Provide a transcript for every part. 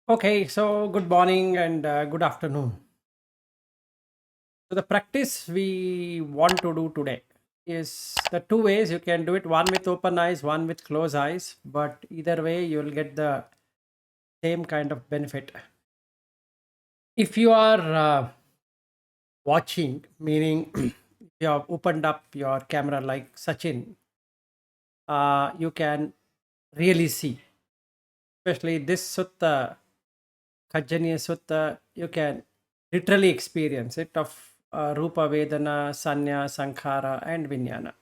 Okay, so good morning and good afternoon. So, the practice we want to do today is the two ways you can do it, one with open eyes, one with closed eyes, but either way, you'll get the same kind of benefit. If you are watching, meaning you have opened up your camera like Sachin, you can really see, especially this sutta, Khajjaniyasutta, you can literally experience it of Rupa, Vedana, Sanya, Sankhara, and Vijnana.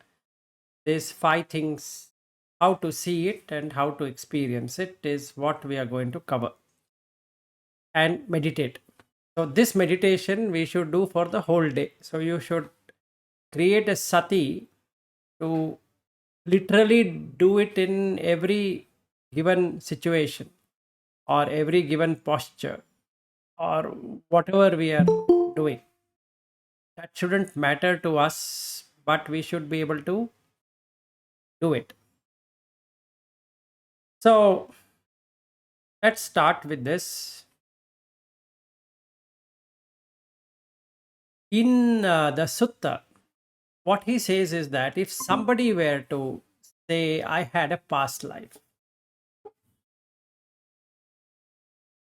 These five things, how to see it and how to experience it, is what we are going to cover and meditate. So, this meditation we should do for the whole day. So, you should create a sati to literally do it in every given situation or every given posture or whatever we are doing. That shouldn't matter to us, but we should be able to do it. So let's start with this. In the sutta, what he says is that if somebody were to say, I had a past life,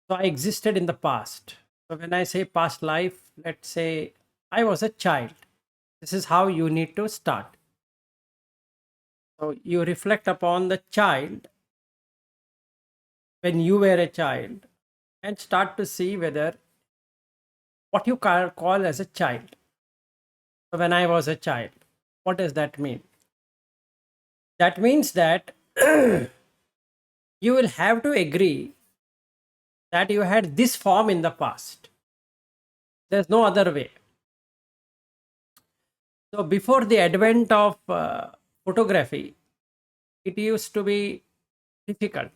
so I existed in the past. So when I say past life, let's say I was a child. This is how you need to start. So you reflect upon the child when you were a child and start to see whether what you call as a child. So when I was a child, what does that mean? That means that you will have to agree that you had this form in the past. There's no other way. So before the advent of photography, it used to be difficult.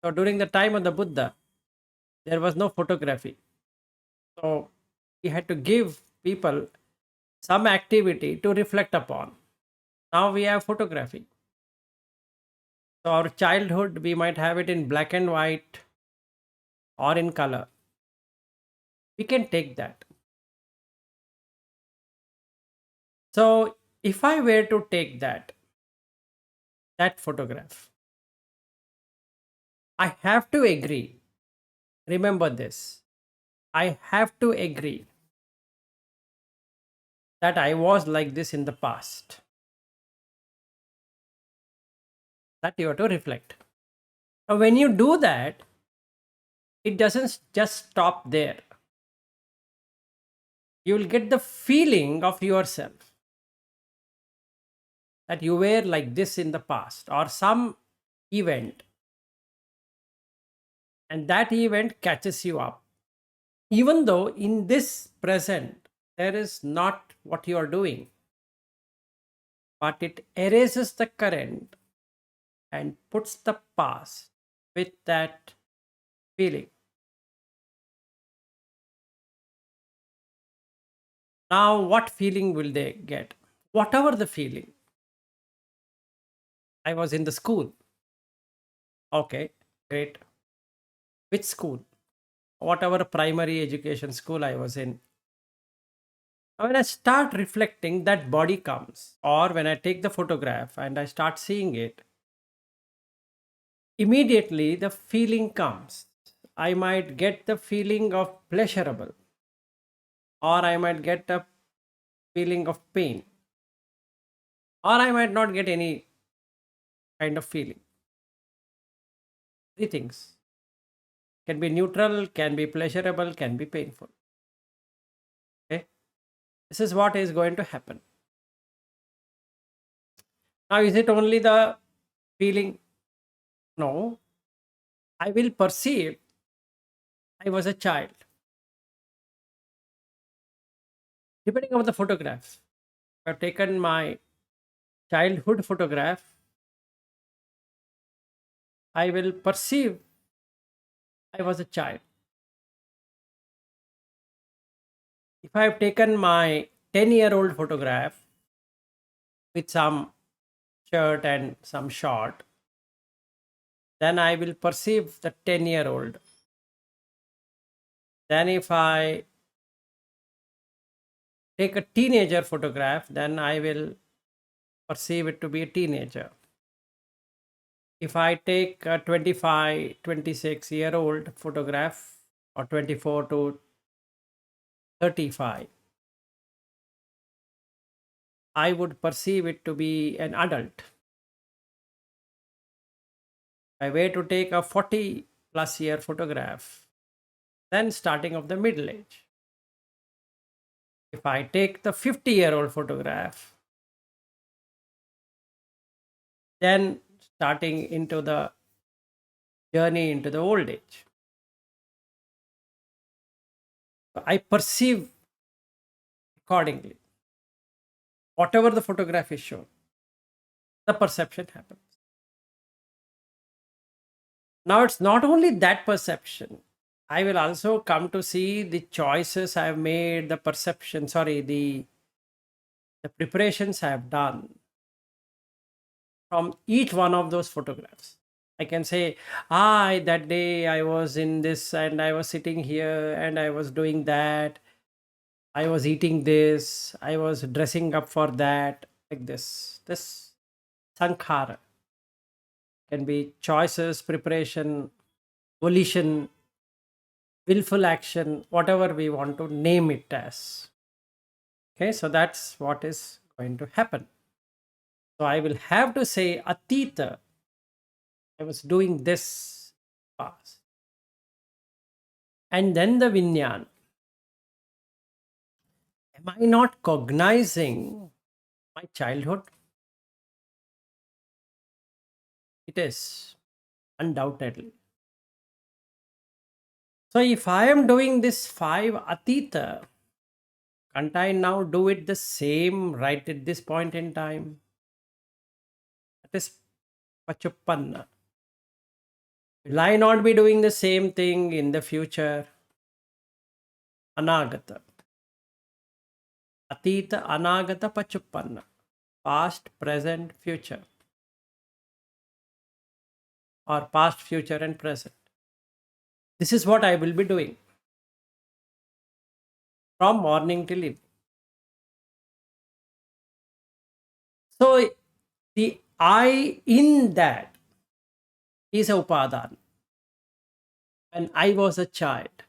So during the time of the Buddha, there was no photography. So we had to give people some activity to reflect upon. Now we have photography. So our childhood, we might have it in black and white or in color. We can take that. So if I were to take that photograph, I have to agree. Remember this. I have to agree that I was like this in the past. That you have to reflect. Now, when you do that, it doesn't just stop there. You will get the feeling of yourself that you were like this in the past or some event, and that event catches you up. Even though in this present there is not what you are doing, but it erases the current and puts the past with that feeling. Now, what feeling will they get? Whatever the feeling. I was in the school. Okay, great. Which school? Whatever primary education school I was in. When I start reflecting, that body comes. Or when I take the photograph and I start seeing it, immediately the feeling comes. I might get the feeling of pleasurable, or I might get a feeling of pain, or I might not get any kind of feeling. Three things can be neutral, can be pleasurable, can be painful. Okay, this is what is going to happen. Now, is it only the feeling? No, I will perceive I was a child depending on the photograph. I've taken my childhood photograph, I will perceive I was a child. If I have taken my 10-year-old photograph with some shirt and some short, then I will perceive the 10-year-old. Then if I take a teenager photograph, then I will perceive it to be a teenager. If I take a 25, 26-year-old photograph, or 24 to 35, I would perceive it to be an adult. If I were to take a 40 plus year photograph, then starting of the middle age. If I take the 50-year-old photograph, then starting into the journey into the old age. I perceive accordingly. Whatever the photograph is shown, the perception happens. Now, it's not only that perception. I will also come to see the choices I have made, the perception, the preparations I have done from each one of those photographs. I can say, that day I was in this and I was sitting here and I was doing that. I was eating this. I was dressing up for that. Like this. This sankhara can be choices, preparation, volition, willful action, whatever we want to name it as. Okay, so that's what is going to happen. So I will have to say, Atita, I was doing this past. And then the Vinyan. Am I not cognizing my childhood? It is, undoubtedly. So if I am doing this 5 Atita, can't I now do it the same right at this point in time? That is Pachuppanna. Will I not be doing the same thing in the future? Anagata. Atita, Anagata, Pachuppanna. Past, present, future. Or past, future, and present. This is what I will be doing from morning till evening. So the I in that is a upadan. When I was a child,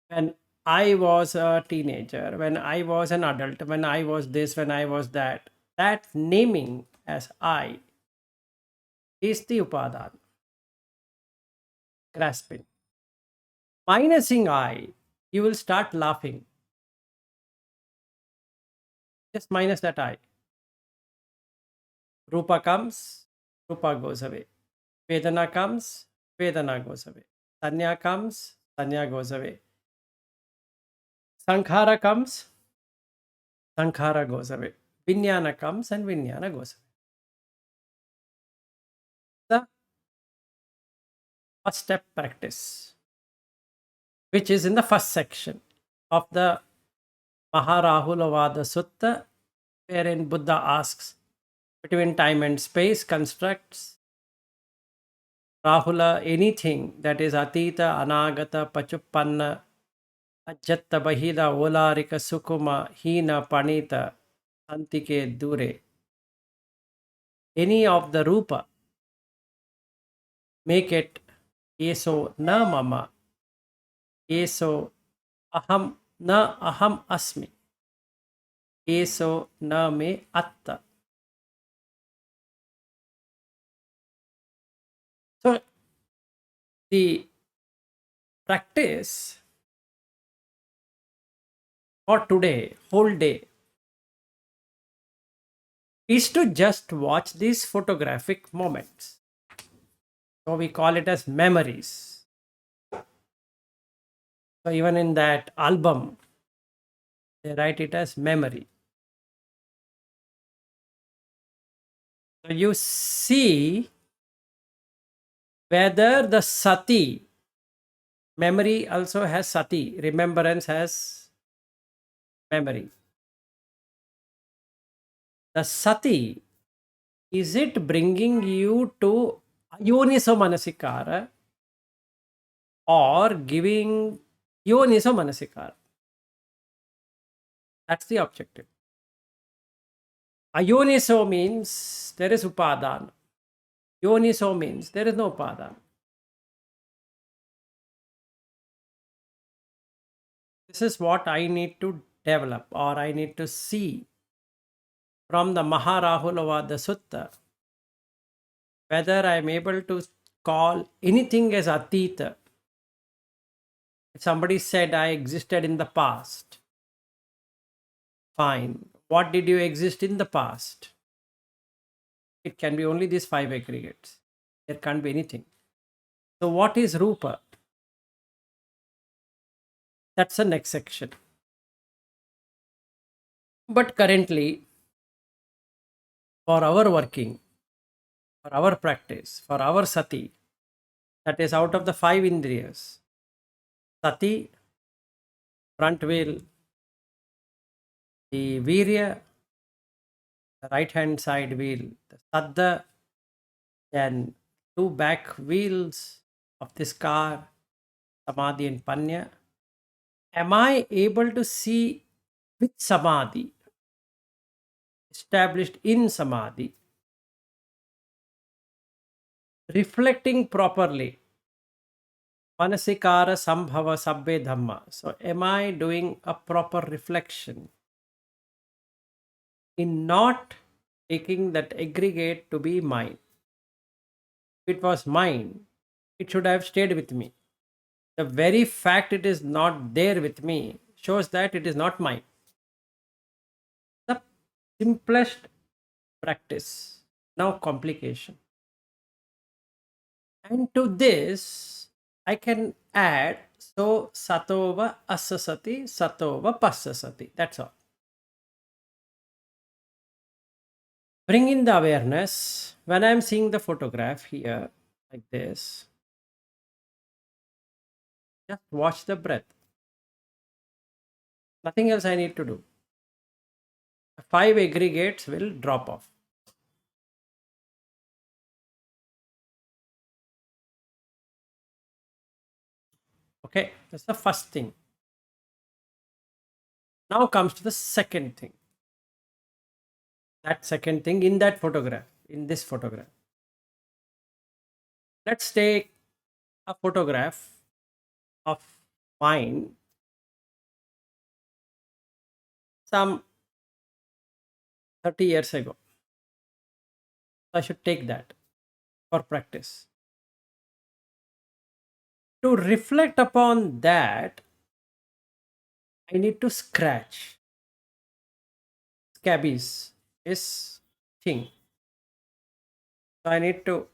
when I was a teenager, when I was an adult, when I was this, when I was that, that naming as I is the upadan. Grasping. Minusing I, you will start laughing. Just minus that I. Rupa comes, Rupa goes away. Vedana comes, Vedana goes away. Sanya comes, Sanya goes away. Sankhara comes, Sankhara goes away. Vijnana comes and Vijnana goes away. The first step practice, which is in the first section of the Maharulovadasutta, wherein Buddha asks, between time and space constructs Rahula anything that is Atita, Anagata, Pachuppanna, Ajjatta, Bahila, Olarika, Sukuma, Hina, Panita, Antike, Dure. Any of the Rupa, make it Eso na mama, Eso aham na aham asmi, Eso na me atta. So the practice for today, whole day, is to just watch these photographic moments. So we call it as memories. So even in that album, they write it as memory. So you see whether the sati, memory also has sati, remembrance has memory. The sati, is it bringing you to ayoniso manasikara or giving Yoniso manasikara. That's the objective. Ayoniso means there is upadana. Yoniso means there is no upadana. This is what I need to develop, or I need to see from the Maharulovadasutta, whether I am able to call anything as Atita. If somebody said I existed in the past, fine. What did you exist in the past? It can be only these 5 aggregates. There can't be anything. So what is Rupa? That's the next section. But currently, for our working, for our practice, for our sati, that is out of the 5 indriyas, sati, front wheel, the virya, the right hand side wheel, the saddha, then 2 back wheels of this car, samadhi and panya. Am I able to see with samadhi, established in samadhi, reflecting properly, manasikara sambhava sabbe dhamma? So am I doing a proper reflection in not taking that aggregate to be mine? If it was mine, it should have stayed with me. The very fact it is not there with me shows that it is not mine. The simplest practice. Now complication. And to this, I can add, so satova asasati, satova passasati. That's all. Bring in the awareness. When I'm seeing the photograph here, like this, just watch the breath. Nothing else I need to do. 5 aggregates will drop off. Okay, that's the first thing. Now comes to the second thing. That second thing in that photograph, in this photograph. Let's take a photograph of mine some 30 years ago. I should take that for practice. To reflect upon that, I need to scratch. Scabies is thing. So I need to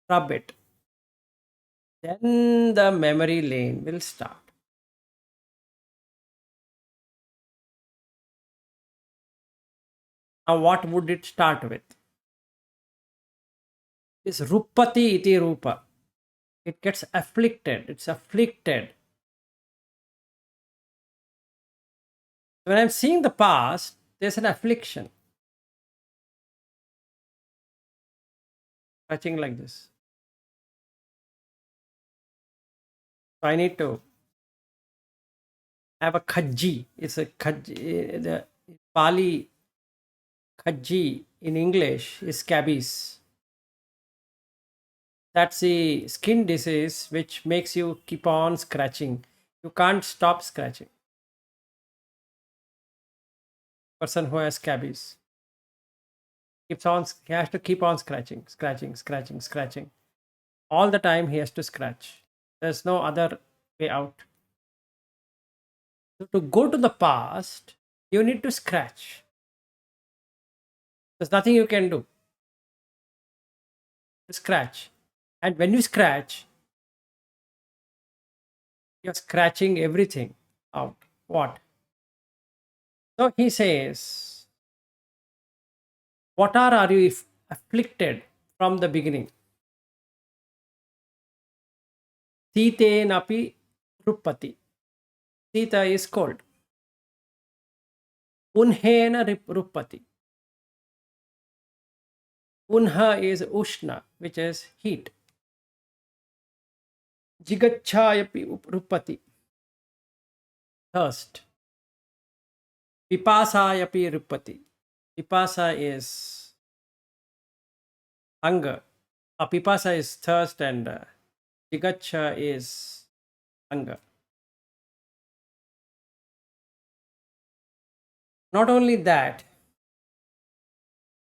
rub it. Then the memory lane will start. Now what would it start with? This Rupati iti Rupa. It gets afflicted. It's afflicted. When I'm seeing the past, there's an affliction. Touching like this. So I need to have a khaji. It's a khaji. The Pali khaji in English is scabies. That's the skin disease which makes you keep on scratching. You can't stop scratching. Person who has scabies keeps on, he has to keep on scratching. All the time he has to scratch. There's no other way out. So to go to the past, you need to scratch. There's nothing you can do. Scratch. And when you scratch, you're scratching everything out. What? So he says, what are you afflicted from the beginning? Sitenapi rupati. Sita is cold. Unhena rupati. Unha is ushna, which is heat. Jigachayapi rupati. Thirst. Pipasayapi rupati. Pipasa is hunger. Pipasa is thirst, and jigacha is hunger. Not only that,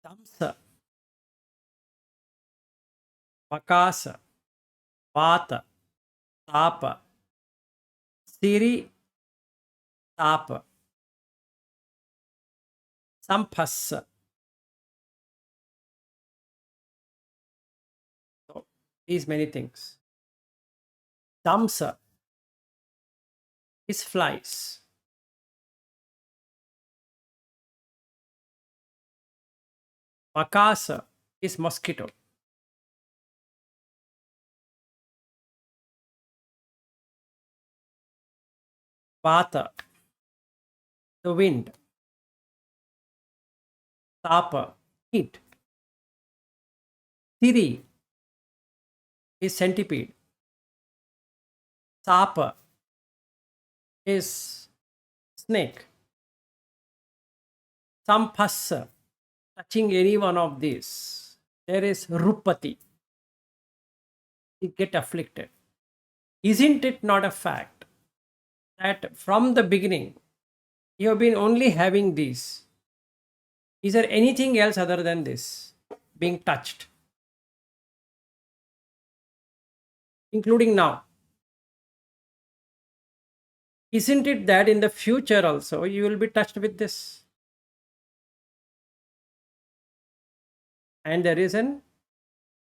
tamsa, makasa, vata, tapa, siri, tapa, samphassa. So these many things. Tamsa is flies. Makasa is mosquito. Vata, the wind. Tapa, heat. Tiri is centipede. Sapa is snake. Samphassa, touching any one of these, there is rupati. You get afflicted. Isn't it not a fact that from the beginning you have been only having these? Is there anything else other than this being touched? Including now. Isn't it that in the future also you will be touched with this? And there is an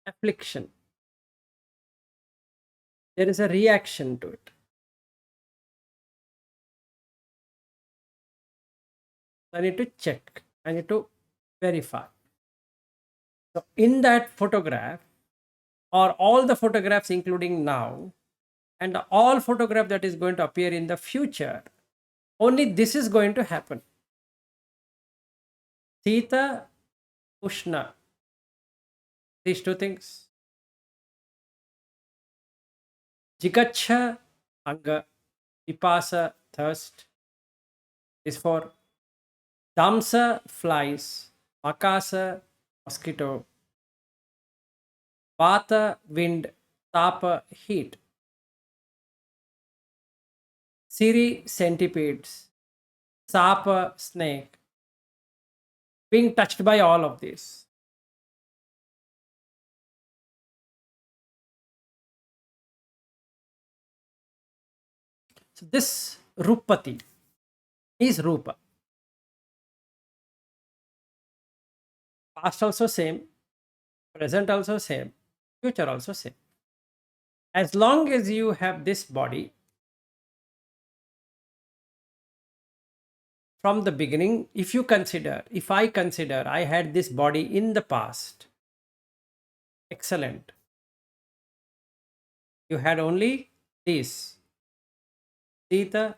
affliction. There is a reaction to it. I need to check. I need to verify. So in that photograph, or all the photographs including now, and all photograph that is going to appear in the future, only this is going to happen. Sita, Ushna. These two things. Jigacha, hunger. Pipasa, thirst, is for Damsa, flies. Makasa, mosquito. Vata, wind. Tapa, heat. Siri, centipedes. Sapa, snake. Being touched by all of these. So this Rupati is Rupa. Past also same, present also same, future also same. As long as you have this body, from the beginning, if I consider I had this body in the past, excellent. You had only these: Sita,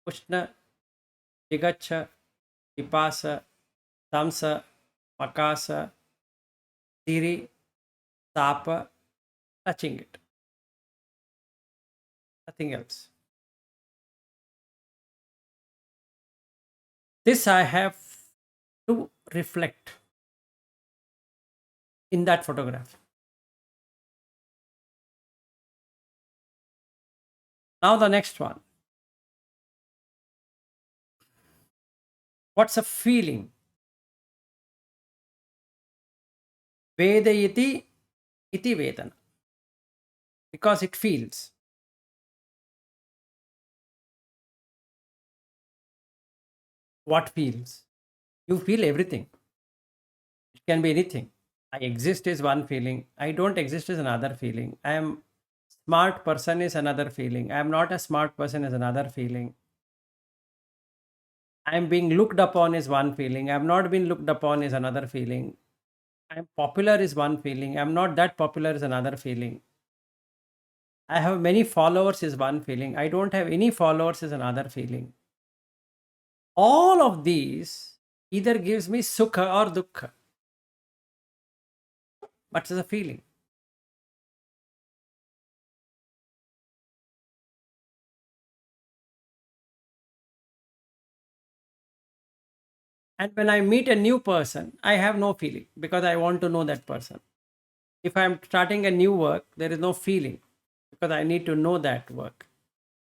Ushna, Jigacha, Pipasa, Tamsa, Makasa, Tiri, Tapa, touching it. Nothing else. This I have to reflect in that photograph. Now the next one. What's a feeling? Vedayati iti vedana. Because it feels. What feels? You feel everything. It can be anything. I exist is one feeling. I don't exist is another feeling. I am smart person is another feeling. I am not a smart person is another feeling. I am being looked upon is one feeling. I am not being looked upon is another feeling. I am popular is one feeling. I am not that popular is another feeling. I have many followers is one feeling. I don't have any followers is another feeling. All of these either gives me sukha or dukkha. But it's a feeling. And when I meet a new person, I have no feeling because I want to know that person. If I'm starting a new work, there is no feeling because I need to know that work.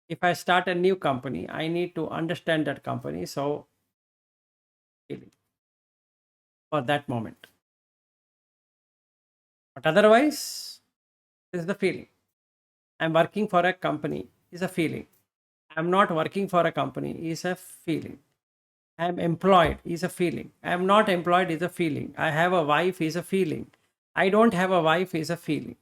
If I start a new company, I need to understand that company. So, feeling for that moment. But otherwise, this is the feeling. I'm working for a company is a feeling. I'm not working for a company is a feeling. I'm employed is a feeling. I'm not employed is a feeling. I have a wife is a feeling. I don't have a wife is a feeling.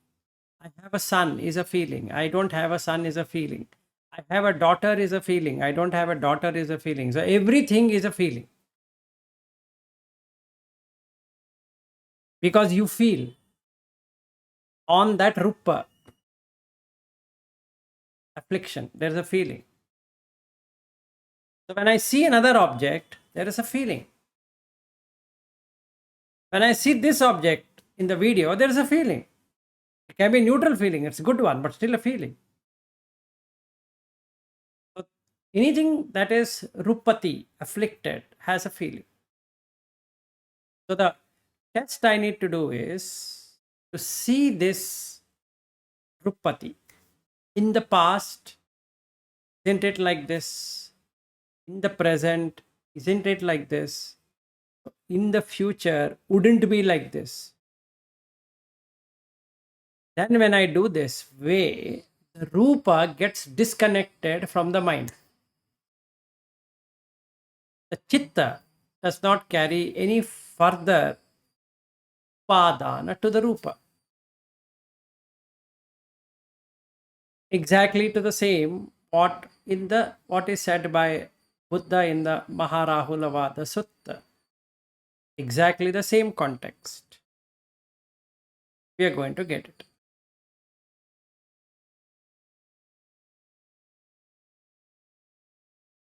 I have a son is a feeling. I don't have a son is a feeling. I have a daughter is a feeling. I don't have a daughter is a feeling. So everything is a feeling because you feel on that rupa affliction. There's a feeling. So when I see another object, there is a feeling. When I see this object in the video, there is a feeling. It can be a neutral feeling. It's a good one, but still a feeling. So anything that is rupati, afflicted, has a feeling. So the test I need to do is to see this rupati. In the past, isn't it like this? In the present, isn't it like this? In the future, wouldn't be like this. Then when I do this way, the rupa gets disconnected from the mind. The chitta does not carry any further padana to the rupa. Exactly to the same what is said by Buddha in the Maharulovadasutta. Exactly the same context. We are going to get it.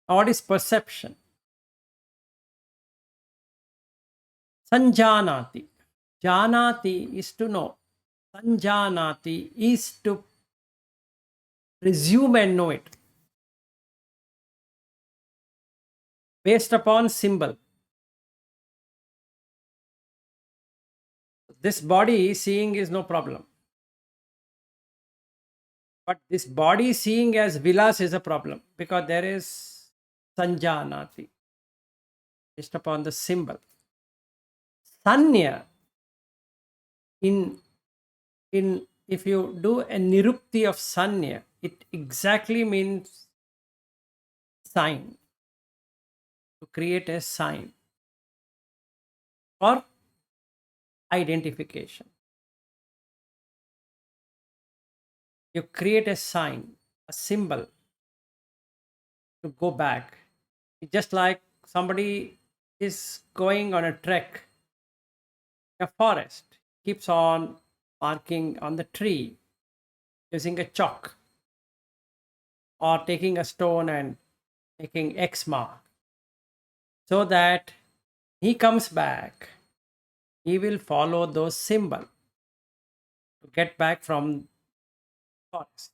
What is perception? Sanjanati. Janati is to know. Sanjanati is to presume and know it based upon symbol. This body seeing is no problem. But this body seeing as vilas is a problem because there is sanjanati based upon the symbol. Sanya in if you do a nirupti of sanya, it exactly means sign, to create a sign or identification. You create a sign, a symbol to go back. It's just like somebody is going on a trek, a forest, keeps on marking on the tree using a chalk or taking a stone and making X mark so that he comes back, he will follow those symbols to get back from forest.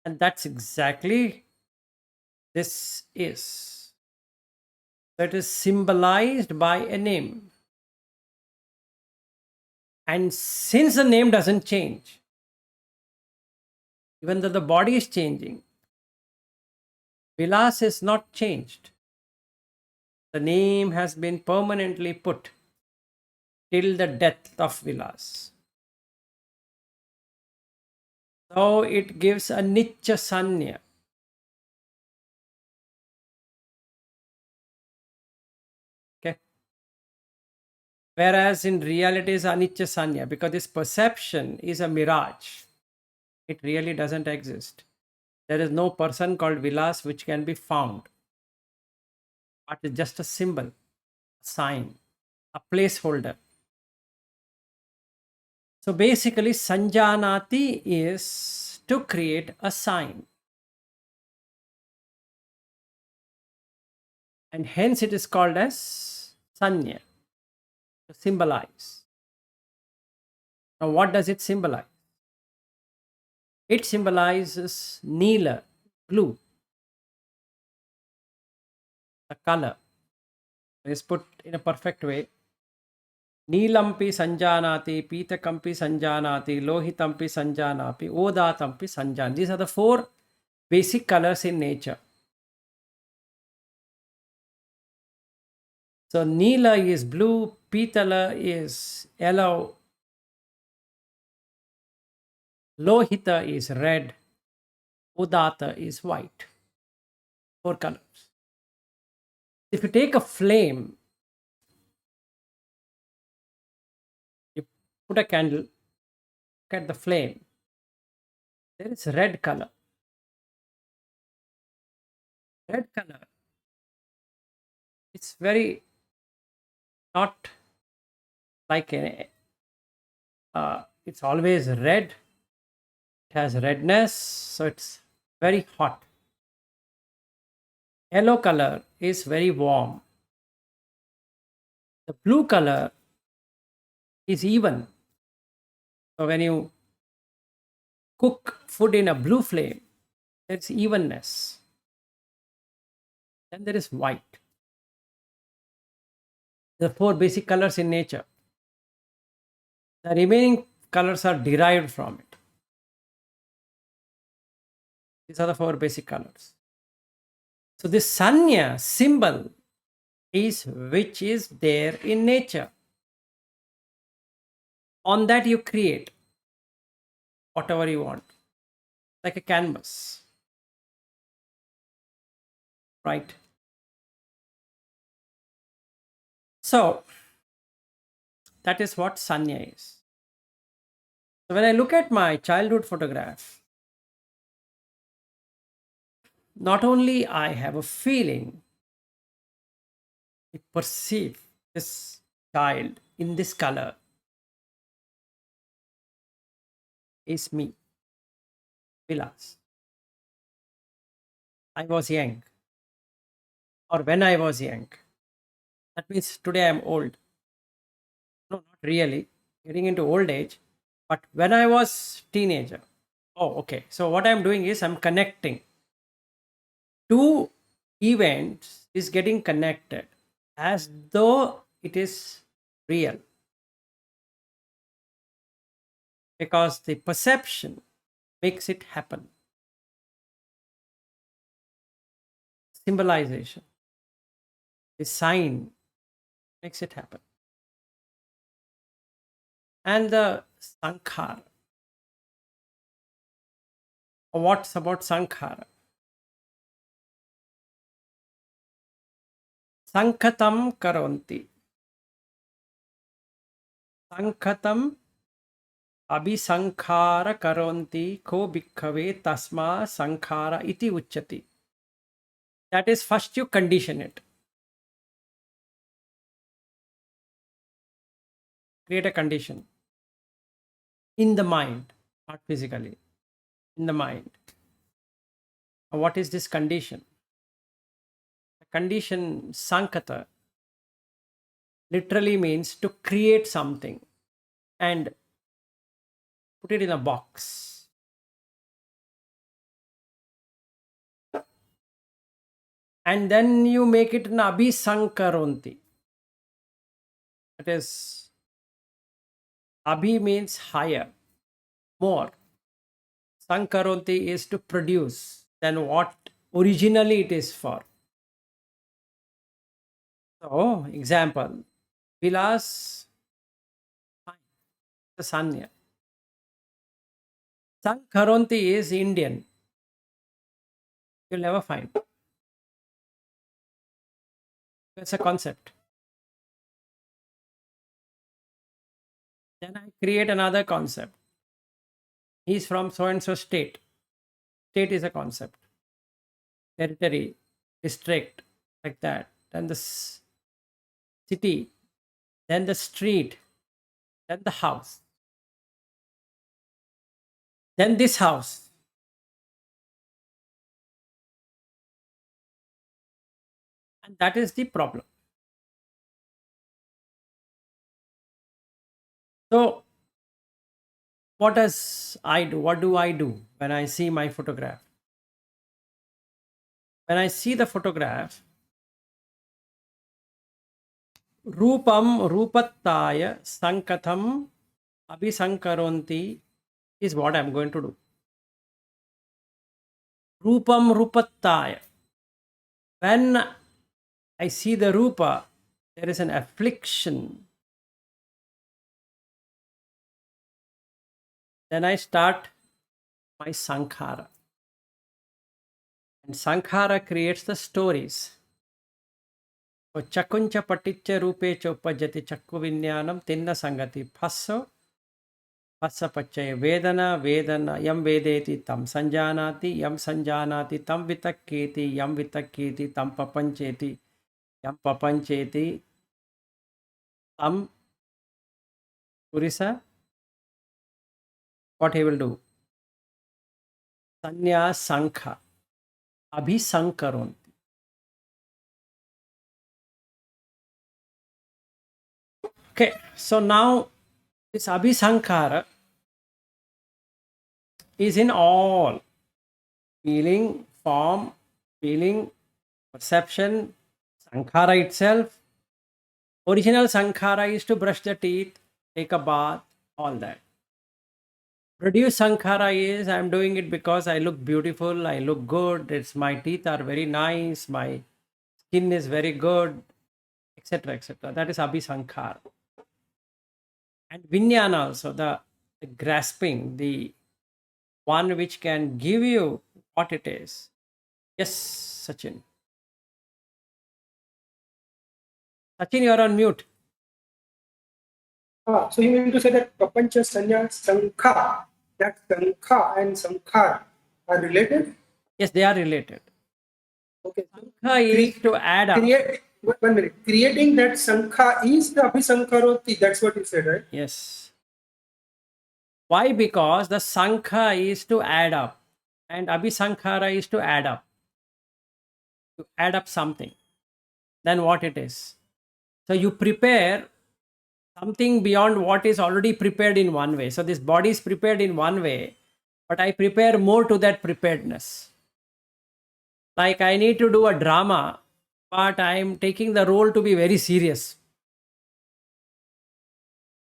And that's exactly this is. So it is symbolized by a name. And since the name doesn't change, even though the body is changing, Vilas is not changed. The name has been permanently put till the death of Vilas. So it gives a Nitya Sanya. Okay. Whereas in reality is Anitya Sanya because this perception is a mirage. It really doesn't exist. There is no person called Vilas which can be found. But it's just a symbol, a sign, a placeholder. So basically, Sanjanati is to create a sign. And hence it is called as Sanya, to symbolize. Now, what does it symbolize? It symbolizes Neela, blue. the color is put in a perfect way. Neelampi sanjanati, pitakampi sanjanati, lohitampi sanjanapi, odatampi sanjan. These are the four basic colors in nature. So Neela is blue, Pitala is yellow, Lohita is red, Udata is white. Four colors. If you take a flame, you put a candle, look at the flame, there is red color. Red color, it's very not like it's always red. It has redness, so it's very hot. Yellow color is very warm. The blue color is even. So when you cook food in a blue flame, there's evenness. Then there is white. The four basic colors in nature. The remaining colors are derived from it. These are the four basic colors. So this sanya symbol is which is there in nature. On that you create whatever you want, like a canvas, right? So that is what sanya is. So when I look at my childhood photograph, not only I have a feeling, I perceive this child in this color is me, Vilas. I was young, or when I was young. That means today I am old. No, not really. Getting into old age, but when I was teenager. Oh, okay. So what I'm doing is I'm connecting two events is getting connected as though it is real, because the perception makes it happen. Symbolization, the sign makes it happen. And the sankhara. What's about sankhara? Sankhatam karonti. Sankhatam abhisankhara karonti ko bhikkhave tasma sankhara iti uchyati. That is, first you condition it. Create a condition in the mind, not physically, in the mind. What is this condition? The condition sankhata literally means to create something and put it in a box. And then you make it an abhisankaronti. That is, abhi means higher, more. Sankaronti is to produce than what originally it is for. So, example, Vilas, the sanya. Sankaronti is Indian. You'll never find. It's a concept. Then I create another concept. He's from so and so state. State is a concept. Territory, district, like that. Then the city, then the street, then the house, then this house. And that is the problem. So, what does I do? What do I do when I see my photograph? When I see the photograph, Rupam rupattaya sankatham abhisankaronti is what I am going to do. Rupam rupattaya. When I see the rupa, there is an affliction. Then I start my sankhara. And sankhara creates the stories. So chakuncha paticcha rupe chopajati chakku vinyanam tinna sangati phasso pachaya vedana yam vedeti tam sanjanati tam vitakketi tam papancheti tam purisa. What he will do? Sanya sankha abhisankaronti. Okay, so now this abhisankara is in all feeling, form, feeling, perception, sankhara itself. Original sankhara is to brush the teeth, take a bath, all that. Produce sankhara is I am doing it because I look beautiful, I look good, it's my teeth are very nice, my skin is very good, etc. etc. That is abhisankhara. And vinyana also, the grasping, the one which can give you what it is. Yes, Sachin. Sachin, you are on mute. So you mean to say that Prapancha, Sanya, Sankha, that Sankha and Sankhar are related? Yes, they are related. Okay. Sankha is to add up. 1 minute. Creating that Sankha is the Abhisankaroti. That's what you said, right? Yes. Why? Because the Sankha is to add up and Abhisankhara is to add up. To add up something. Then what it is. So you prepare something beyond what is already prepared in one way. So this body is prepared in one way, but I prepare more to that preparedness. Like I need to do a drama, but I am taking the role to be very serious.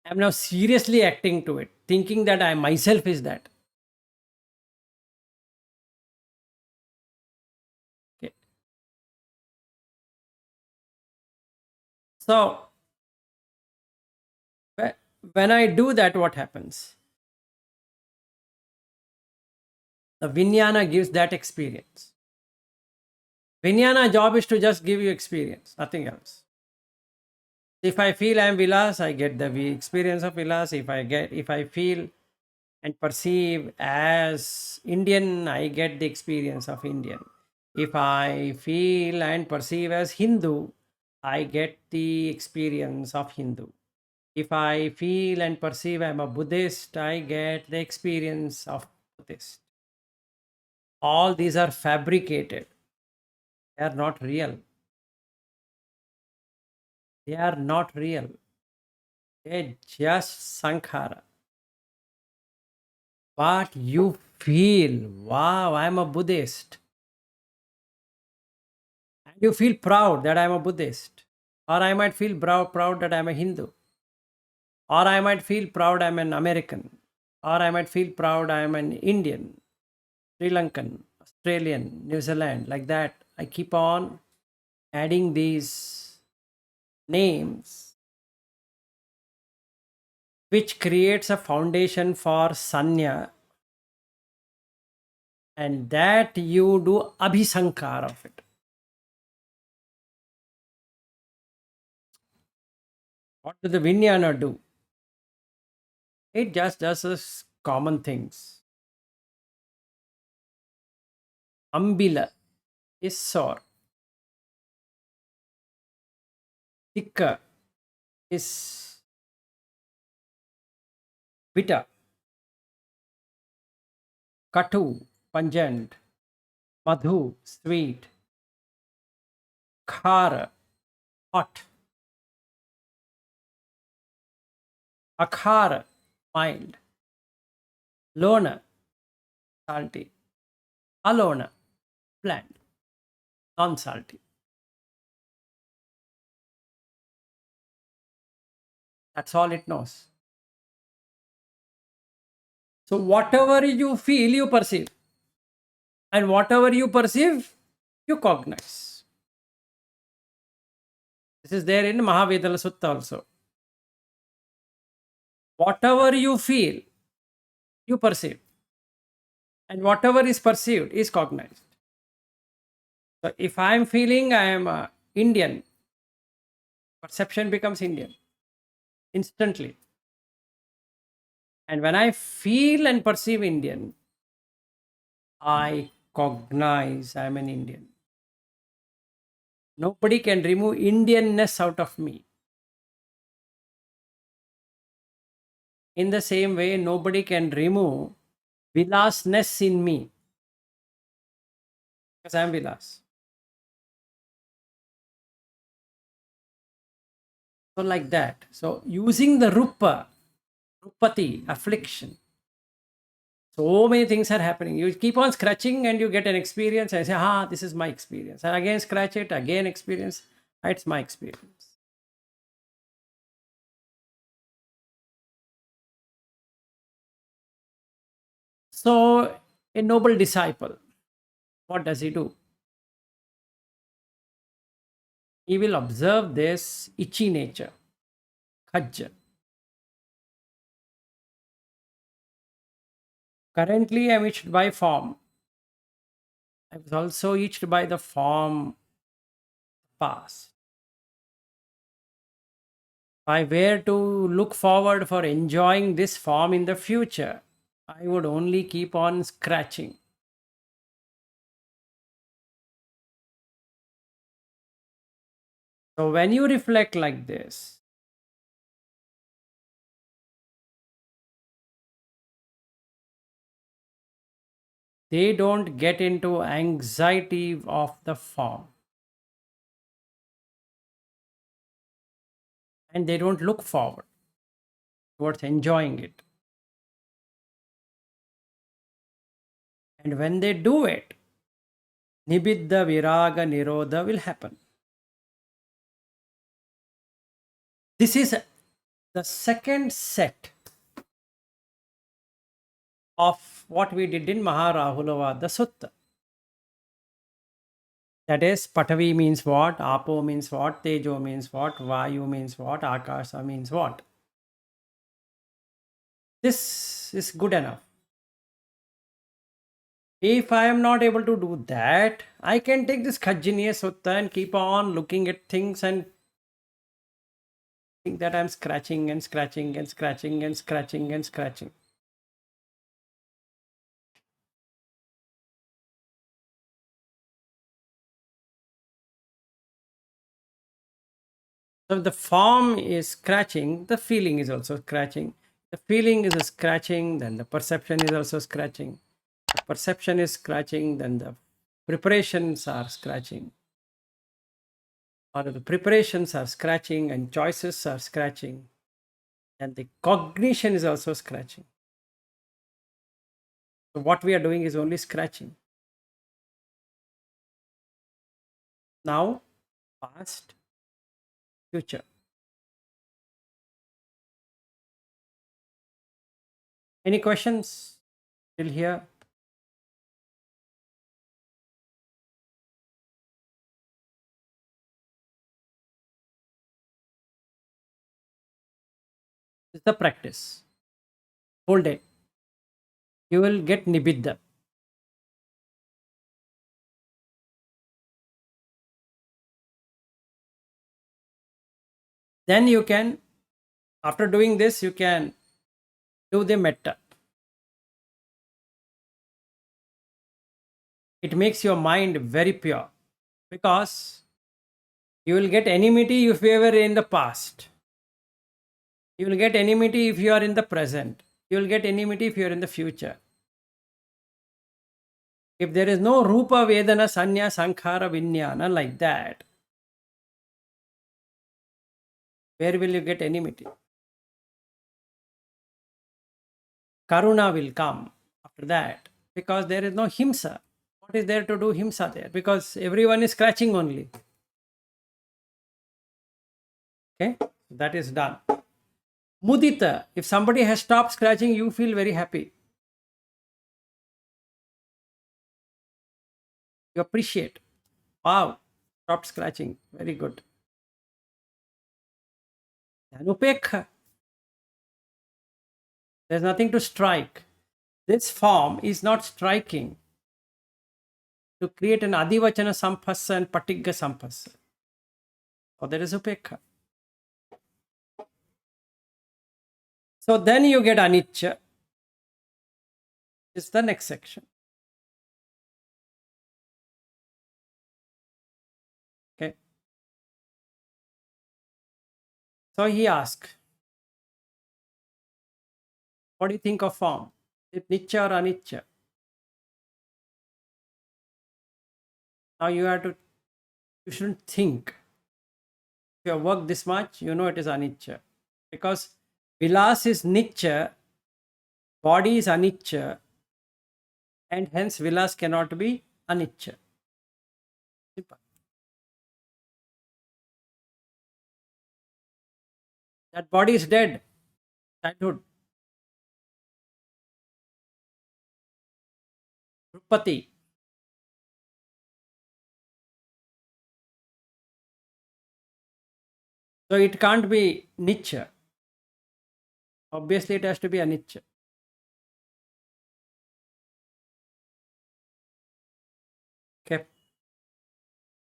I am now seriously acting to it, thinking that I myself is that. Okay. So when I do that, what happens? The Vijnana gives that experience. Vijnana job is to just give you experience, nothing else. If I feel I am Vilas, I get the experience of Vilas. If I feel and perceive as Indian, I get the experience of Indian. If I feel and perceive as Hindu, I get the experience of Hindu. If I feel and perceive I am a Buddhist, I get the experience of Buddhist. All these are fabricated. They are not real. They are not real. They just sankhara. But you feel, wow, I am a Buddhist. And you feel proud that I am a Buddhist. Or I might feel proud that I am a Hindu. Or I might feel proud I am an American. Or I might feel proud I am an Indian, Sri Lankan, Australian, New Zealand, like that. I keep on adding these names, which creates a foundation for sanya, and that you do abhisankar of it. What does the Vijnana do? It just does common things. Ambila is sour. Tikka is bitter. Katu, pungent. Madhu, sweet. Khara, hot. Akhara, mild. Lona, salty. Alona, bland, non-salty. That's all it knows. So whatever you feel, you perceive. And whatever you perceive, you cognize. This is there in Maharulovadasutta also. Whatever you feel, you perceive. And whatever is perceived is cognized. So if I am feeling I am Indian, perception becomes Indian instantly. And when I feel and perceive Indian, I cognize I am an Indian. Nobody can remove Indianness out of me. In the same way, nobody can remove Vilasness in me because I am Vilas. So, like that. So, using the Rupa, Rupati, affliction, so many things are happening. You keep on scratching and you get an experience and say, this is my experience. And again, scratch it, again, experience. It's my experience. So, a noble disciple, what does he do? He will observe this itchy nature, khajja. Currently, I am itched by form. I was also itched by the form past. If I were to look forward for enjoying this form in the future, I would only keep on scratching. So when you reflect like this, they don't get into anxiety of the form. And they don't look forward towards enjoying it. And when they do it, Nibbida Viraga Nirodha will happen. This is the second set of what we did in Maharulovadasutta. That is, Patavi means what, Apo means what, Tejo means what, Vayu means what, Akasha means what. This is good enough. If I am not able to do that, I can take this Khajjaniyasutta and keep on looking at things and think that I'm scratching and scratching and scratching and scratching and scratching. So if the form is scratching, the feeling is also scratching. The feeling is scratching, then the perception is also scratching. The perception is scratching, then the preparations are scratching. Or the preparations are scratching and choices are scratching. And the cognition is also scratching. So what we are doing is only scratching. Now, past, future. Any questions till here? This is the practice. Whole day. You will get Nibbida. Then you can, after doing this, you can do the metta. It makes your mind very pure because you will get enmity if you were in the past. You will get enmity if you are in the present. You will get enmity if you are in the future. If there is no Rupa, Vedana, Sanya, Sankhara, Vinyana like that, where will you get enmity? Karuna will come after that because there is no Himsa. What is there to do Himsa there? Because everyone is scratching only. Okay, that is done. Mudita, if somebody has stopped scratching, you feel very happy. You appreciate. Wow, stopped scratching. Very good. Anupekha. There's nothing to strike. This form is not striking to create an adivachana sampasa and patigga sampasa. So there is upekha. So then you get anicca. Is the next section. Okay. So he asked, what do you think of form? Is it nicca or anicca? Now you shouldn't think. If you have worked this much, you know it is anicca. Because vilas is nicca, body is anicca, and hence vilas cannot be anicca. Simple. That body is dead. Childhood. Rupati. So it can't be nicca. Obviously, it has to be anicca. Okay.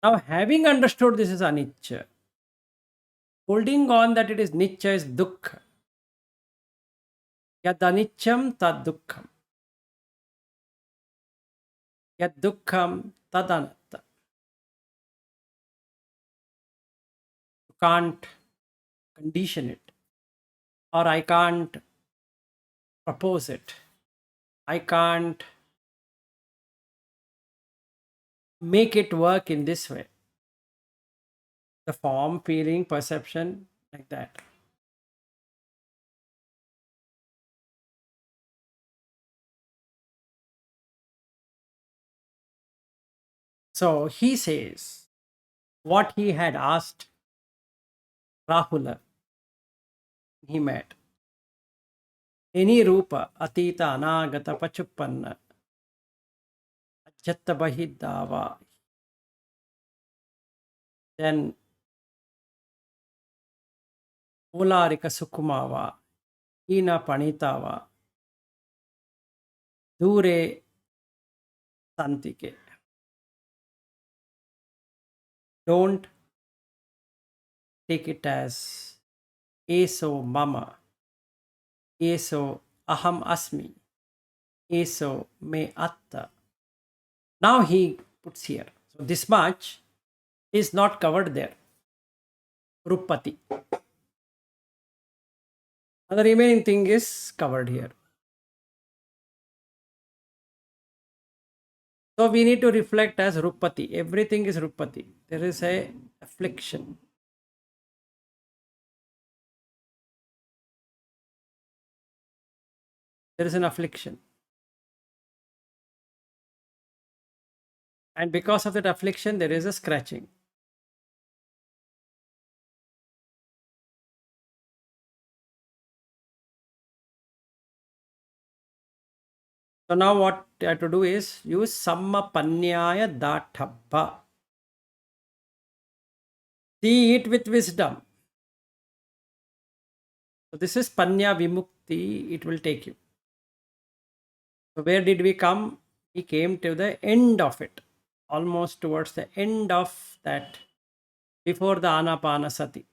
Now, having understood this is anicca, holding on that it is nicca is dukkha. Yad aniccam tad dukkham. Yad dukkham tad anatta. You can't condition it, or I can't propose it. I can't make it work in this way. The form, feeling, perception, like that. So he says what he had asked Rahula, he met. Any rupa, atita, anagata, pachuppanna, ajjatta bahidava, then Olarika sukumava, ina panitava, dure santike. Don't take it as eso mama, eso aham asmi, eso me atta. Now he puts here. So this much is not covered there. Rupati. And the remaining thing is covered here. So we need to reflect as Rupati. Everything is Rupati. There is a affliction. There is an affliction. And because of that affliction, there is a scratching. So now what I have to do is use Sammapanyaya Dathabha. See it with wisdom. So this is Panya Vimukti, it will take you. So where did we come? We came to the end of it, almost towards the end of that, before the Anapanasati.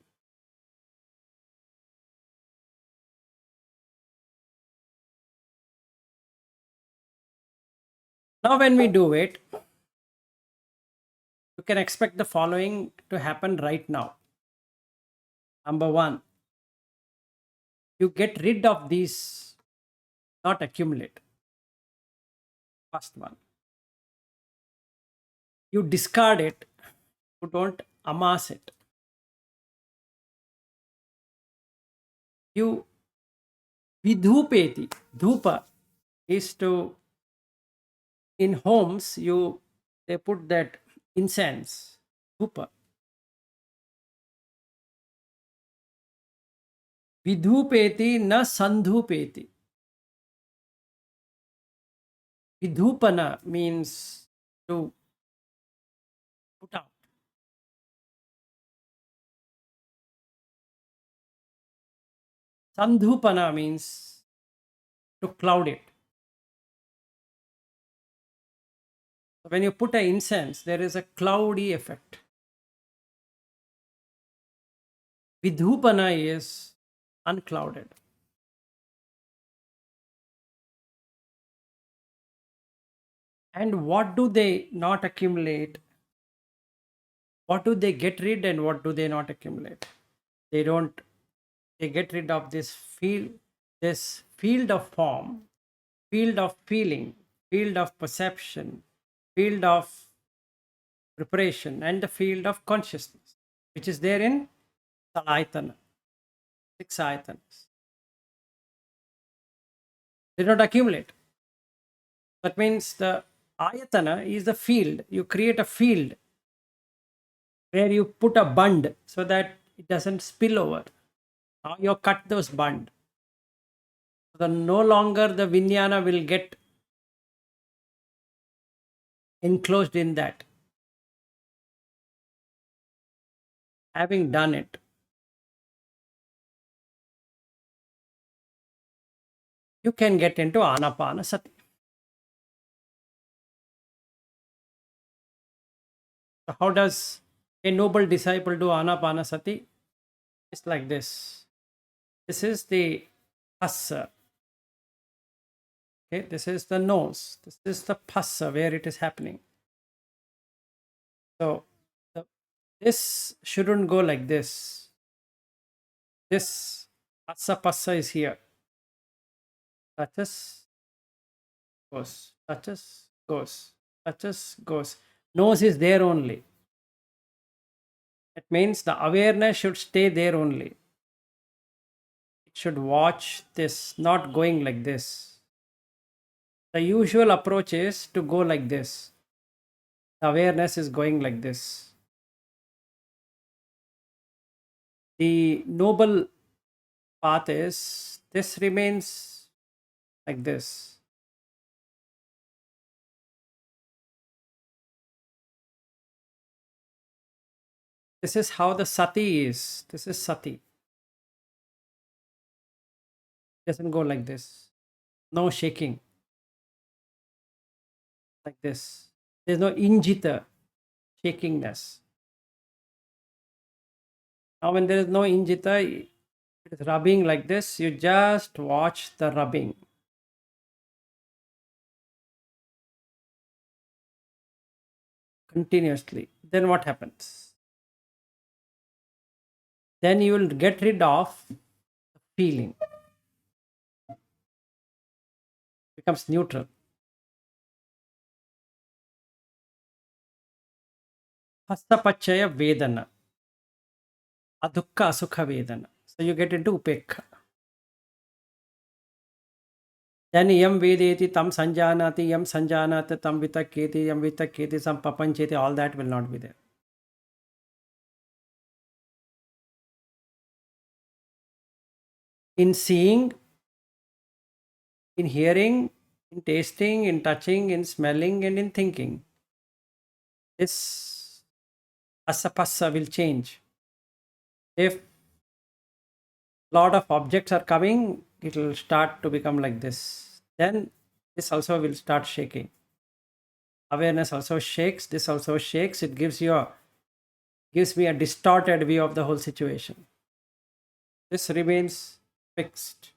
Now when we do it, you can expect the following to happen right now. Number one, you get rid of these, not accumulate. First one. You discard it, you don't amass it. You vidhupeti. Dhupa is to, in homes, they put that incense, dhupa. Vidhupeti na sandhupeti. Vidhupana means to put out. Sandhupana means to cloud it. When you put an incense, there is a cloudy effect. Vidhupana is unclouded. And what do they not accumulate? What do they get rid and what do they not accumulate? They don't, they get rid of this field of form, field of feeling, field of perception, field of preparation, and the field of consciousness, which is there in Salayatana, 6 ayatanas. They don't accumulate. That means the ayatana is the field. You create a field where you put a bund so that it doesn't spill over. Now you cut those bund. So no longer the vijnana will get enclosed in that. Having done it, you can get into anapanasati. So how does a noble disciple do anapanasati? It's like this. This is the phassa. Okay, this is the nose. This is the phassa where it is happening. So this shouldn't go like this. This phassa phassa is here. Touches, goes. Touches, goes. Touches, goes. Nose is there only. It means the awareness should stay there only. It should watch this, not going like this. The usual approach is to go like this. The awareness is going like this. The noble path is this remains like this. This is how the sati is. This is sati. It doesn't go like this. No shaking. Like this. There's no injita, shakingness. Now when there is no injita, it is rubbing like this. You just watch the rubbing. Continuously. Then what happens? Then you will get rid of the feeling. Becomes neutral. Hastapachaya vedana. Adukka asukha vedana. So you get into upekha. Then yam vedeti tam sanjanati, yam sanjanati tam vitaketi, yam vitaketi sam papancheti, all that will not be there. In seeing, in hearing, in tasting, in touching, in smelling, and in thinking, this asapassa will change. If lot of objects are coming, it will start to become like this. Then this also will start shaking. Awareness also shakes. This also shakes. It gives me a distorted view of the whole situation. This remains fixed.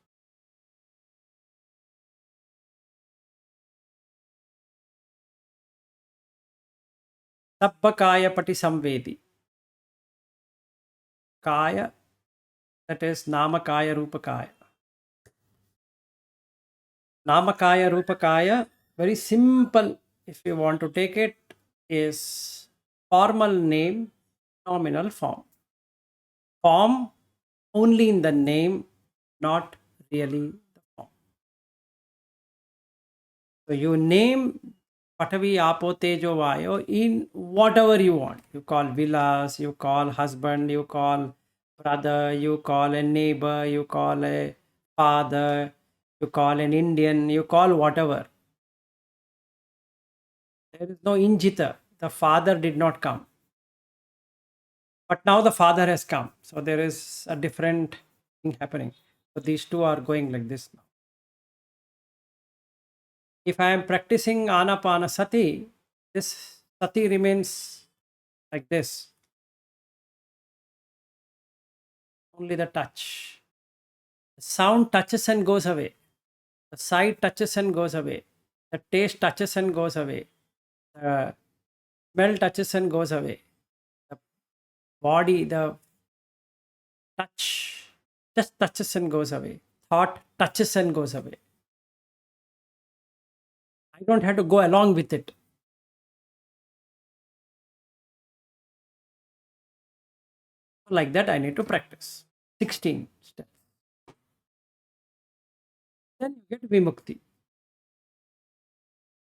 Sabbakaya pati samvedi. Kaya, that is namakaya rupakaya. Namakaya rupakaya, very simple, if you want to take it, is formal name, nominal form. Form only in the name, not really the form. So you name Patavi, Apo, Tejo, Vayo in whatever you want. You call villas, you call husband, you call brother, you call a neighbor, you call a father, you call an Indian, you call whatever. There is no injita. The father did not come. But now the father has come. So there is a different thing happening. So these two are going like this now. If I am practicing anapanasati, this sati remains like this. Only the touch. The sound touches and goes away. The sight touches and goes away. The taste touches and goes away. The smell touches and goes away. The body, the touch just touches and goes away. Thought touches and goes away. I don't have to go along with it. Like that, I need to practice. 16 steps. Then you get vimukti.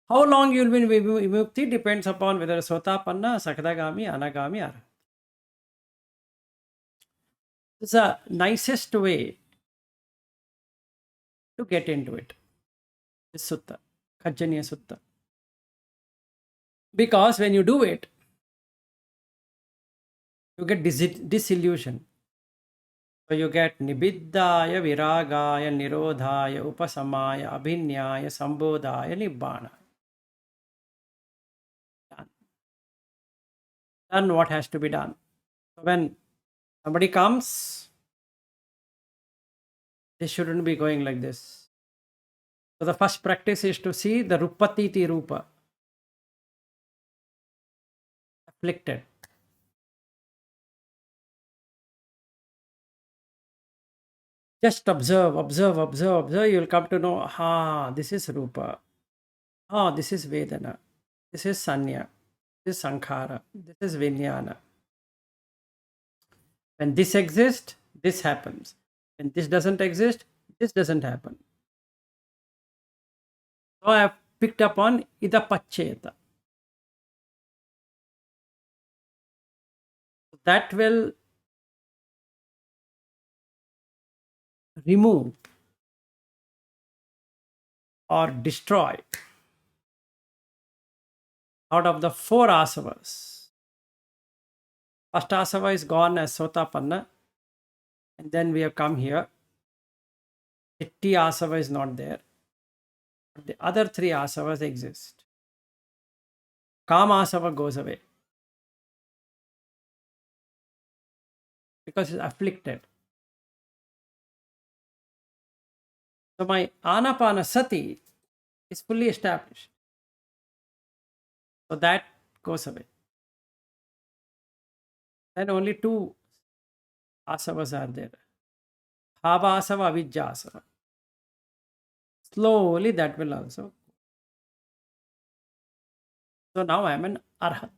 How long you will be in vimukti depends upon whether sotapanna, sakadagami, anagami, or. It's the nicest way to get into it. This sutta, Khajjaniyasutta. Because when you do it, you get disillusion. So you get nibiddhaya, viragaya, nirodhaya, upasamaya, abhinyaya, sambodhaya, nibbana. Done what has to be done. So when somebody comes, they shouldn't be going like this. So the first practice is to see the rupatiti rupa, afflicted. Just observe, observe, observe, observe. You will come to know, this is rupa. This is vedana. This is sanya. This is sankhara. This is vijnana. When this exists, this happens. When this doesn't exist, this doesn't happen. So I have picked up on idapacheta. That will remove or destroy out of the four asavas. First asava is gone as sotapanna, and then we have come here. Chitti asava is not there. But the other three asavas exist. Kama asava goes away because it's afflicted. So my anapanasati is fully established. So that goes away. Then only two asavas are there. Bhava asava, avijja asava. Slowly that will also. So now I am an arhat.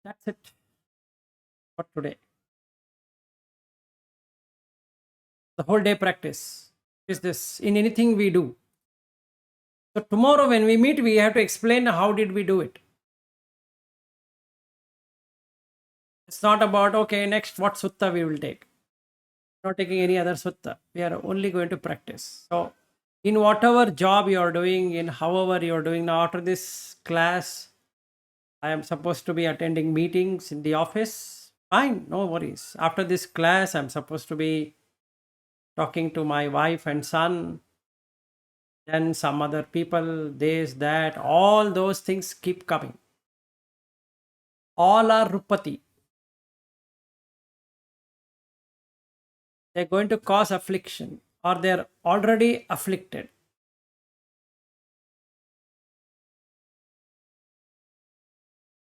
That's it for today. The whole day practice is this in anything we do. So tomorrow when we meet, we have to explain how did we do it. It's not about, okay, next what sutta we will take. Not taking any other sutta. We are only going to practice. So in whatever job you are doing, in however you are doing now, after this class, I am supposed to be attending meetings in the office. Fine, no worries. After this class, I'm supposed to be talking to my wife and son. Then some other people, this, that, all those things keep coming. All are rupati. They're going to cause affliction or they're already afflicted.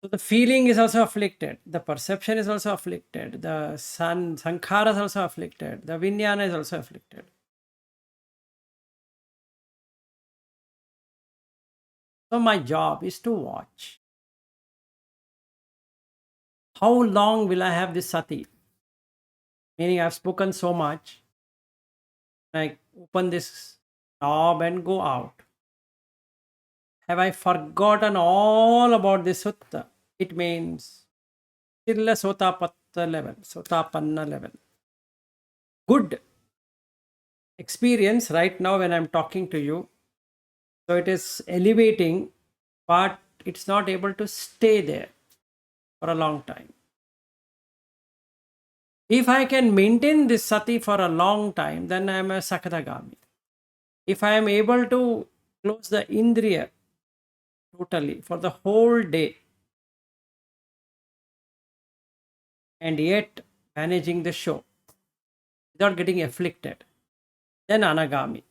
So the feeling is also afflicted. The perception is also afflicted. The sankhara is also afflicted. The vijnana is also afflicted. So my job is to watch. how long will I have this sati? Meaning I've spoken so much. Like open this knob and go out. Have I forgotten all about this sutta? It means still a sotapatta level, sotapanna level. Good experience right now when I'm talking to you. So it is elevating, but it's not able to stay there for a long time. If I can maintain this sati for a long time, then I am a sakadagami. If I am able to close the indriya totally for the whole day and yet managing the show without getting afflicted, then anagami.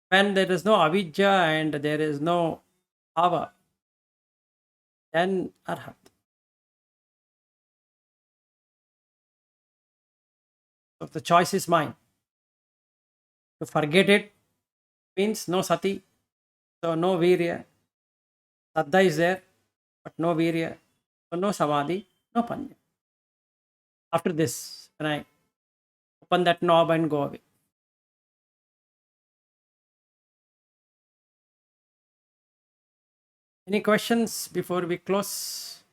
When there is no avidya and there is no bhava, then arhat. So the choice is mine. To forget it means no sati, so no virya. Saddha is there, but no virya, so no samadhi, no panya. After this, when I open that knob and go away. Any questions before we close?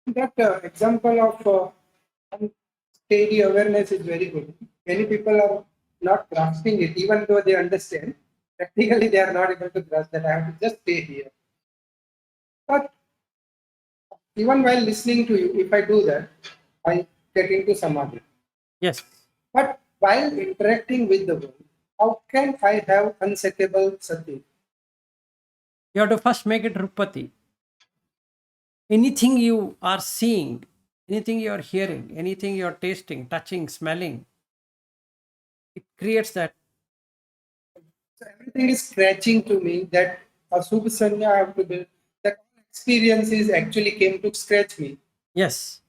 That example of steady awareness is very good. Many people are not grasping it, even though they understand. Practically, they are not able to grasp that I have to just stay here. But even while listening to you, if I do that, I get into samadhi. Yes. But while interacting with the world, how can I have unshakable sati? You have to first make it Rupati. Anything you are seeing, anything you are hearing, anything you are tasting, touching, smelling, it creates that. So everything is scratching to me that a Subh Sanya I have to build. That experiences actually came to scratch me. Yes.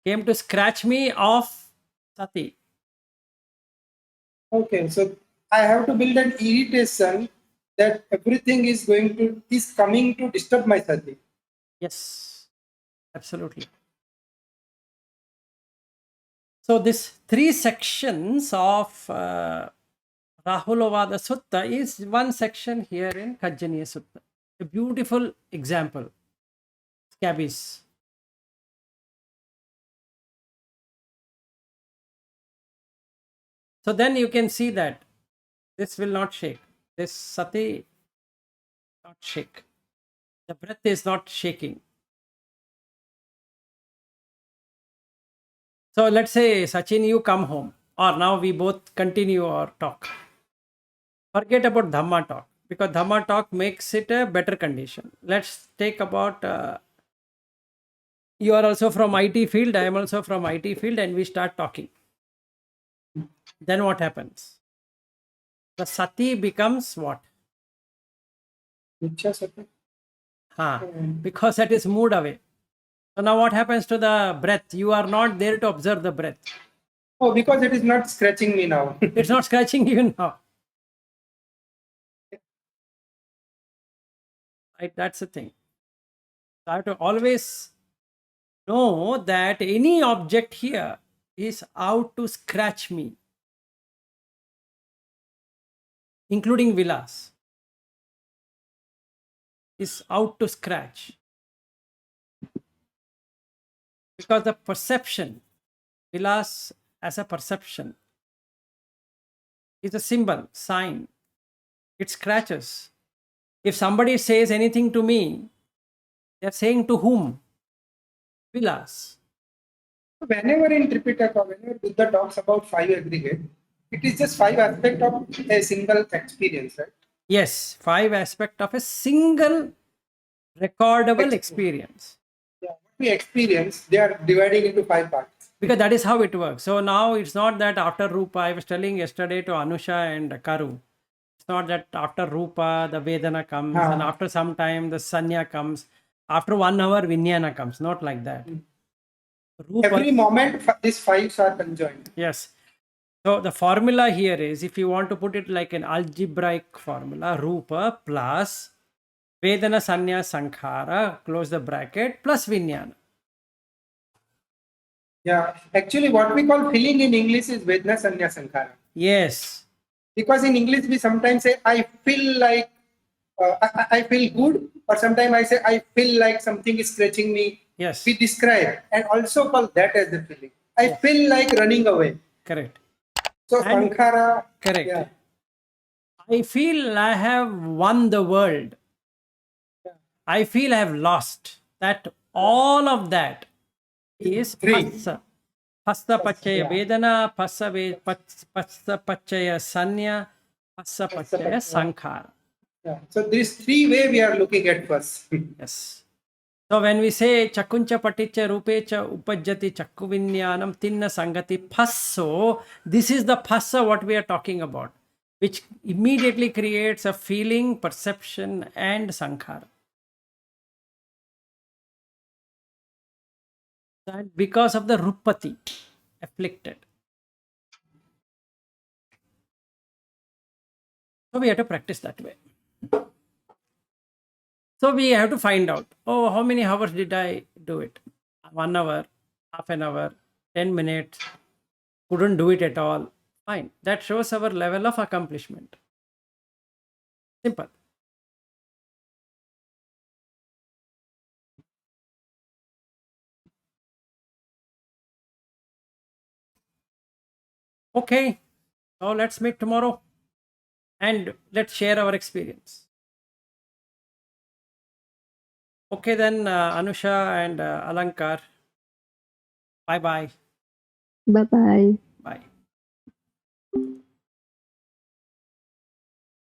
Came to scratch me off sati. Okay, so I have to build an irritation that everything is coming to disturb my sati. Yes. Absolutely. So this 3 sections of Rahulovadasutta is one section here in Khajjaniyasutta. A beautiful example. Scabies. So then you can see that this will not shake. This sati not shake. The breath is not shaking. So let's say, Sachin, you come home, or now we both continue our talk. Forget about Dhamma talk, because Dhamma talk makes it a better condition. Let's take about you are also from IT field, I am also from IT field, and we start talking. Then what happens? The sati becomes what? Michya sati. Because that is moved away. So now what happens to the breath? You are not there to observe the breath. Oh, because it is not scratching me now. It's not scratching you now. Right? That's the thing. So I have to always know that any object here is out to scratch me, including Vilas, is out to scratch. Because the perception, Vilas as a perception, is a symbol, sign. It scratches. If somebody says anything to me, they're saying to whom? Vilas. Whenever in Tripitaka, whenever Buddha talks about 5 aggregates, it is just 5 aspects of a single experience, right? Yes, 5 aspects of a single recordable experience. Yeah, what we experience, they are dividing into 5 parts. Because that is how it works. So now it's not that after Rupa, I was telling yesterday to Anusha and Karu, it's not that after Rupa, the Vedana comes, and after some time, the Sanya comes. After 1 hour, Vijnana comes. Not like that. Rupa, Every moment, these 5 are conjoined. yes. So the formula here is, if you want to put it like an algebraic formula, Rupa plus Vedana Sanya Sankhara, close the bracket, plus Vijnana. Yeah, actually, what we call feeling in English is Vedana Sanya Sankhara. Yes. Because in English, we sometimes say, I feel like, I feel good, or sometimes I say, I feel like something is scratching me. Yes. We describe and also call that as the feeling. I Yes. feel like running away. Correct. So, And- Sankhara. Correct. Yeah. I feel I have won the world. I feel I have lost. That all of that is Three. Phassa. Phassa Pachaya Yeah. Vedana, Phassa Pachaya Sanya, Phassa Pachaya Sankhara. Yeah. So, these three ways we are looking at first. Yes. So when we say Chakuncha Paticha Rupecha Upajjati Chakkuvinyanam Tinna Sangati Phasso, this is the phassa what we are talking about, which immediately creates a feeling, perception, and sankhara. And because of the Rupati, afflicted. So we have to practice that way. So we have to find out, oh, how many hours did I do it? 1 hour, half an hour, 10 minutes, couldn't do it at all. Fine. That shows our level of accomplishment. Simple. Okay. So let's meet tomorrow and let's share our experience. Okay, then, Anusha and Alankar. Bye bye. Bye bye. Bye.